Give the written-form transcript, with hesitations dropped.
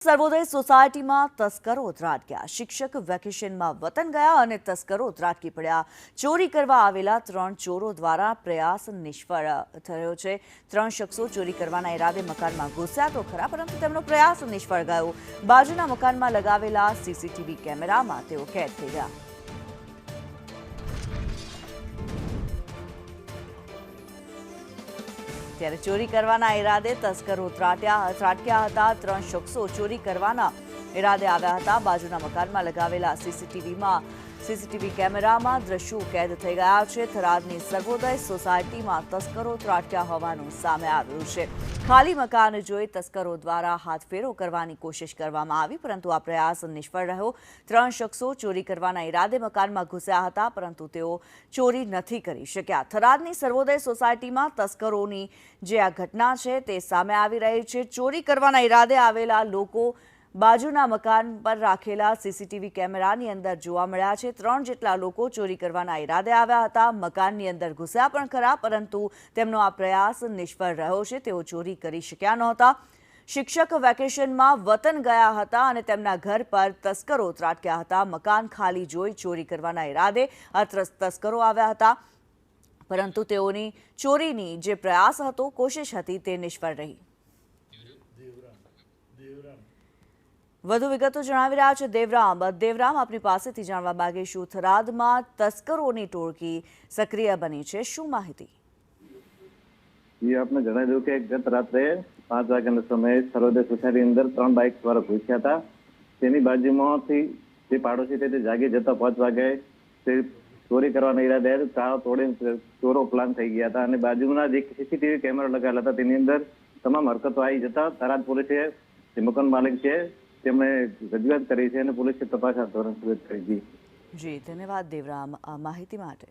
સર્વોદય સોસાયટીમાં તસ્કરો ત્રાટક્યા। શિક્ષક વેકેશનમાં વતન ગયા અને તસ્કરો ત્રાટકી પડ્યા। ચોરી કરવા આવેલા 3 ચોરો દ્વારા પ્રયાસ નિષ્ફળ થયો છે। 3 શખ્સો ચોરી કરવાના ઈરાદે મકાનમાં ઘૂસ્યા તો ખરા, પરંતુ તેમનો પ્રયાસ નિષ્ફળ ગયો। બાજુના મકાનમાં લગાવેલા સીસીટીવી કેમેરામાં તેઓ કેદ થઈ ગયા। ત્યારે ચોરી કરવાના ઈરાદે તસ્કરો ત્રાટક્યા હતા। 3 શખ્સો ચોરી કરવાના ઈરાદે આવ્યા હતા। બાજુના મકાનમાં લગાવેલા સીસીટીવી કેમેરામાં દ્રશ્યો કેદ થઈ ગયા છે। થરાદની સર્વોદય સોસાયટીમાં તસ્કરો ત્રાટક્યા હોવાનું સામે આવ્યું છે। ખાલી મકાન જોઈ તસ્કરો દ્વારા હાથફેરો કરવાની કોશિશ કરવામાં આવી, પરંતુ આ પ્રયાસ નિષ્ફળ રહ્યો। 3 શખ્સો ચોરી કરવાના ઈરાદે મકાનમાં ઘૂસ્યા હતા, પરંતુ તેઓ ચોરી નથી કરી શક્યા। થરાદની સર્વોદય સોસાયટીમાં તસ્કરોની જે આ ઘટના છે તે સામે આવી રહી છે। ચોરી કરવાના ઈરાદે આવેલા લોકો બાજુના મકાન પર રાખેલા સીસીટીવી કેમેરાની અંદર જોવા મળ્યા છે। 3 જેટલા લોકો ચોરી કરવાના ઈરાદે આવ્યા હતા। મકાનની અંદર ઘૂસ્યા પણ ખરા, પરંતુ તેમનો આ પ્રયાસ નિષ્ફળ રહ્યો છે। તેઓ ચોરી કરી શક્યા નહોતા। શિક્ષક વેકેશનમાં વતન ગયા હતા અને તેમના ઘર પર તસ્કરો ત્રાટક્યા હતા। મકાન ખાલી જોઈ ચોરી કરવાના ઈરાદે આ તસ્કરો આવ્યા હતા, પરંતુ તેઓની ચોરીની જે પ્રયાસ હતો, કોશિશ હતી, તે નિષ્ફળ રહી। વધુ વિગતો જણાવી રહ્યા છે દેવરામ, આપની પાસેથી જાણવા માંગીશું, થરાદમાં તસ્કરોની ટોળકી સક્રિય બની છે, શું માહિતી? આપને જણાવી દઉં કે ગત રાત્રે 5 વાગ્યાના સમયે સર્વોદય સોસાયટી અંદર 3 બાઇક દ્વારા ઘૂસ્યા હતા। તેની બાજુમાંથી જે પાડોશી તે જાગી જતા 5 વાગ્યે તે ચોરી કરવાના ઈરાદે તાળો તોડીને ચોરો પ્લાન થઈ ગયા હતા અને બાજુના જે સીસીટીવી કેમેરા લગાવેલા હતા તેની અંદર તમામ હરકતો આવી જતા થરાદ પોલીસે જે મકાન માલિક છે તેમણે રજૂઆત કરી છે અને પોલીસે તપાસ હાથ ધરવાની શરૂઆત કરી છે। જી, ધન્યવાદ દેવરામ આ માહિતી માટે।